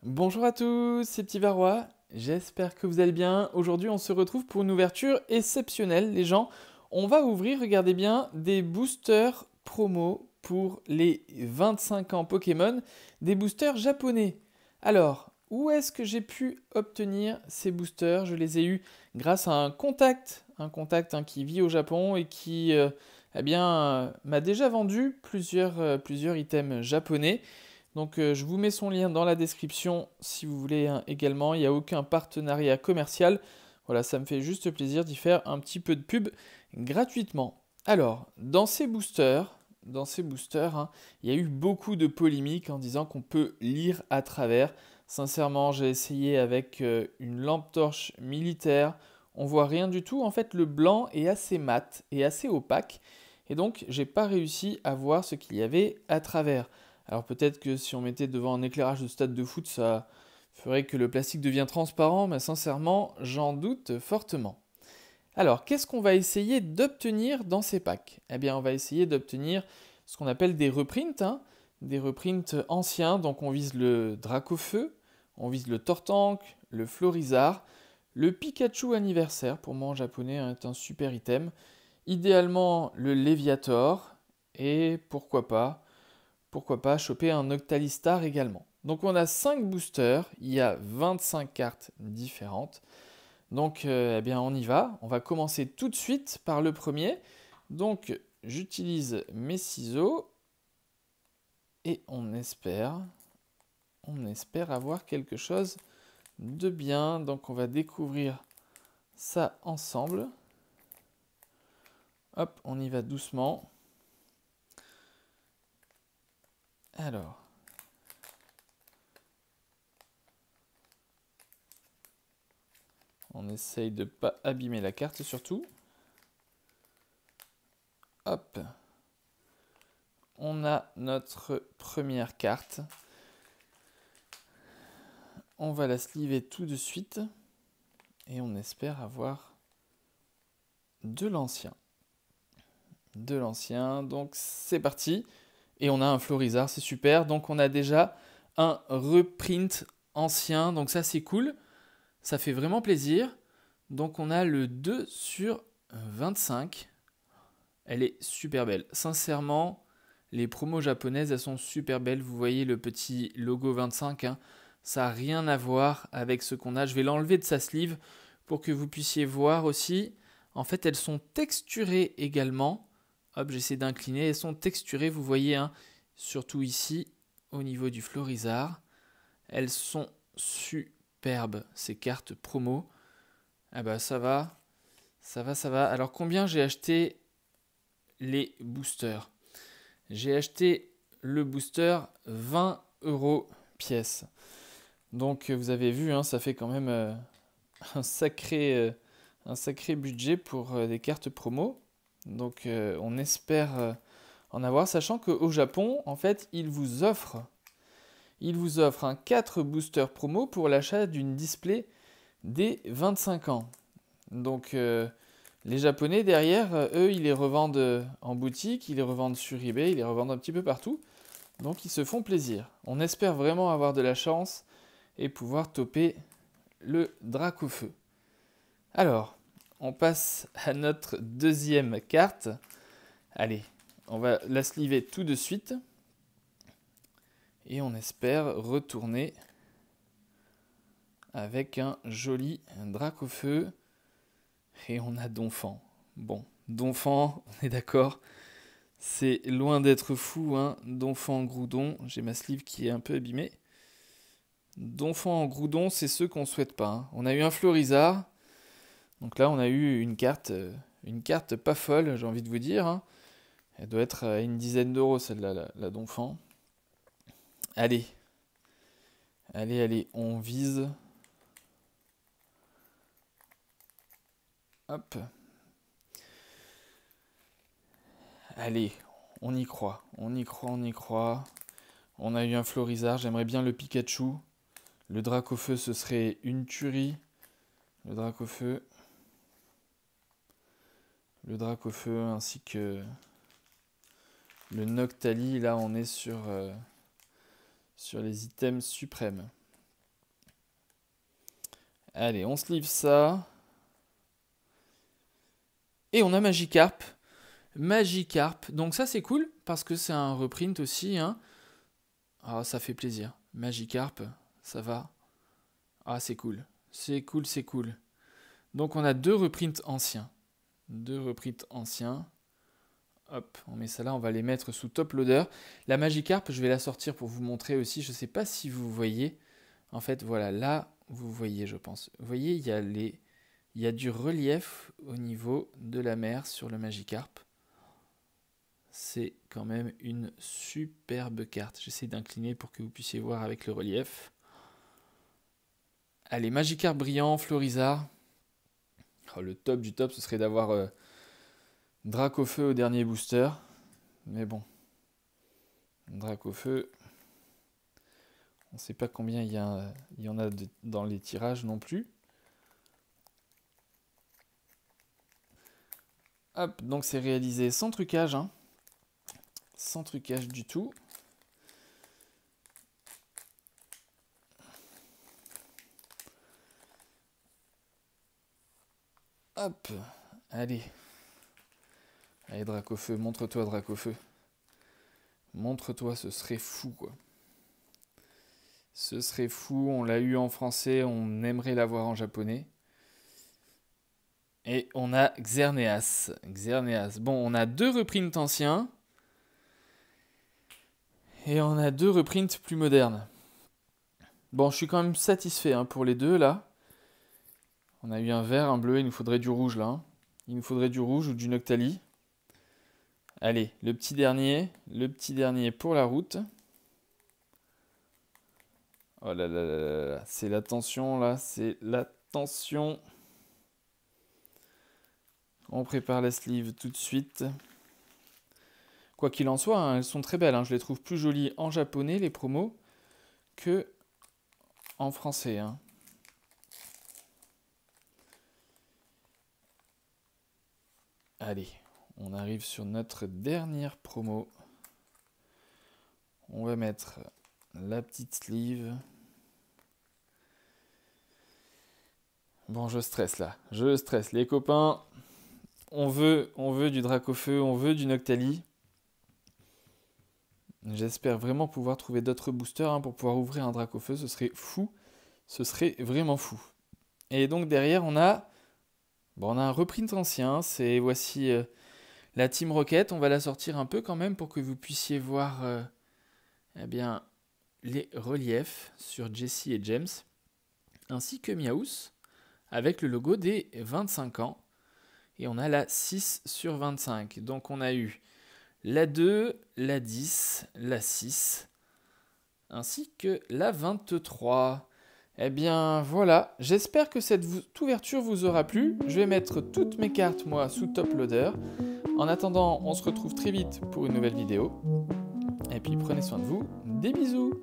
Bonjour à tous, c'est Petit Varrois, j'espère que vous allez bien. Aujourd'hui on se retrouve pour une ouverture exceptionnelle les gens. On va ouvrir, regardez bien, des boosters promo pour les 25 ans Pokémon, des boosters japonais. Alors, où est-ce que j'ai pu obtenir ces boosters? Je les ai eus grâce à un contact qui vit au Japon et qui m'a déjà vendu plusieurs items japonais. Donc je vous mets son lien dans la description si vous voulez hein, également. Il n'y a aucun partenariat commercial. Voilà, ça me fait juste plaisir d'y faire un petit peu de pub gratuitement. Alors, dans ces boosters, hein, il y a eu beaucoup de polémiques en disant qu'on peut lire à travers. Sincèrement, j'ai essayé avec une lampe torche militaire. On voit rien du tout. En fait, le blanc est assez mat et assez opaque. Et donc, j'ai pas réussi à voir ce qu'il y avait à travers. Alors peut-être que si on mettait devant un éclairage de stade de foot, ça ferait que le plastique devient transparent, mais sincèrement, j'en doute fortement. Alors, qu'est-ce qu'on va essayer d'obtenir dans ces packs? Eh bien, on va essayer d'obtenir ce qu'on appelle des reprints, hein, des reprints anciens. Donc, on vise le Dracofeu, on vise le Tortank, le Florizard, le Pikachu anniversaire, pour moi en japonais, hein, est un super item. Idéalement, le Léviator, et pourquoi pas choper un Octalistar également. Donc on a 5 boosters, il y a 25 cartes différentes. Donc eh bien on y va, on va commencer tout de suite par le premier. Donc j'utilise mes ciseaux et on espère avoir quelque chose de bien. Donc on va découvrir ça ensemble. Hop, on y va doucement. Alors, on essaye de ne pas abîmer la carte surtout. Hop, on a notre première carte. On va la sliver tout de suite et on espère avoir de l'ancien. De l'ancien, donc c'est parti. Et on a un Florizard, c'est super. Donc on a déjà un reprint ancien, donc ça c'est cool. Ça fait vraiment plaisir. Donc on a le 2 sur 25. Elle est super belle. Sincèrement, les promos japonaises, elles sont super belles. Vous voyez le petit logo 25, hein. Ça n'a rien à voir avec ce qu'on a. Je vais l'enlever de sa sleeve pour que vous puissiez voir aussi. En fait, elles sont texturées également. Hop, j'essaie d'incliner. Elles sont texturées, vous voyez, hein, surtout ici, au niveau du Florizard. Elles sont superbes, ces cartes promo. Ah bah ça va, ça va, ça va. Alors combien j'ai acheté les boosters? J'ai acheté le booster 20 euros pièce. Donc vous avez vu, hein, ça fait quand même un sacré budget pour des cartes promo. Donc on espère en avoir, sachant qu'au Japon, en fait, ils vous offrent un 4 boosters promo pour l'achat d'une display des 25 ans. Donc les Japonais derrière, eux, ils les revendent en boutique, ils les revendent sur eBay, ils les revendent un petit peu partout. Donc ils se font plaisir. On espère vraiment avoir de la chance et pouvoir toper le Dracofeu. Alors, on passe à notre deuxième carte. Allez, on va la sliver tout de suite. Et on espère retourner avec un joli Dracofeu. Et on a Donphan. Bon, Donphan, on est d'accord. C'est loin d'être fou, hein. Donphan Groudon. J'ai ma sleeve qui est un peu abîmée. Donphan en Groudon, c'est ceux qu'on souhaite pas, hein. On a eu un Florizard. Donc là, on a eu une carte pas folle, j'ai envie de vous dire, hein. Elle doit être à une dizaine d'euros, celle-là, la Donphan. Allez, allez, allez, on vise. Hop. Allez, on y croit, on y croit, on y croit. On a eu un Florizard, j'aimerais bien le Pikachu. Le Dracofeu, ce serait une tuerie. Le Dracofeu. Le Dracofeu ainsi que le Noctali. Là, on est sur les items suprêmes. Allez, on se livre ça. Et on a Magikarp. Magikarp. Donc ça, c'est cool, parce que c'est un reprint aussi. Hein. Ah, ça fait plaisir. Magikarp, ça va. Ah, c'est cool. C'est cool, c'est cool. Donc on a 2 reprints anciens. 2 reprints anciens. Hop, on met ça là, on va les mettre sous top loader. La Magikarp, je vais la sortir pour vous montrer aussi. Je ne sais pas si vous voyez. En fait, voilà, là, vous voyez, je pense. Vous voyez, il y a du relief au niveau de la mer sur le Magikarp. C'est quand même une superbe carte. J'essaie d'incliner pour que vous puissiez voir avec le relief. Allez, Magikarp brillant, Florizard. Oh, le top du top, ce serait d'avoir Dracofeu au dernier booster. Mais bon. Dracofeu. On ne sait pas combien il y en a dans les tirages non plus. Hop, donc c'est réalisé sans trucage. Hein. Sans trucage du tout. Hop, allez. Allez, Dracofeu, montre-toi, Dracofeu. Montre-toi, ce serait fou, quoi. Ce serait fou, on l'a eu en français, on aimerait l'avoir en japonais. Et on a Xerneas. Xerneas. Bon, on a 2 reprints anciens. Et on a 2 reprints plus modernes. Bon, je suis quand même satisfait hein, pour les 2, là. On a eu un vert, un bleu, il nous faudrait du rouge, là. Hein. Il nous faudrait du rouge ou du Noctali. Allez, le petit dernier pour la route. Oh là là là là, c'est la tension là, c'est la tension. On prépare la sleeve tout de suite. Quoi qu'il en soit, hein, elles sont très belles. Hein. Je les trouve plus jolies en japonais, les promos, que en français. Hein. Allez, on arrive sur notre dernière promo. On va mettre la petite sleeve. Bon, je stresse là. Je stresse. Les copains, on veut du Dracofeu, on veut du Noctali. J'espère vraiment pouvoir trouver d'autres boosters hein, pour pouvoir ouvrir un Dracofeu. Ce serait fou. Ce serait vraiment fou. Et donc derrière, on a un reprint ancien. Voici la Team Rocket. On va la sortir un peu quand même pour que vous puissiez voir eh bien, les reliefs sur Jessie et James. Ainsi que Miaus. Avec le logo des 25 ans. Et on a la 6 sur 25. Donc on a eu la 2, la 10, la 6, ainsi que la 23. Eh bien voilà, j'espère que cette ouverture vous aura plu. Je vais mettre toutes mes cartes, moi, sous top loader. En attendant, on se retrouve très vite pour une nouvelle vidéo. Et puis prenez soin de vous. Des bisous!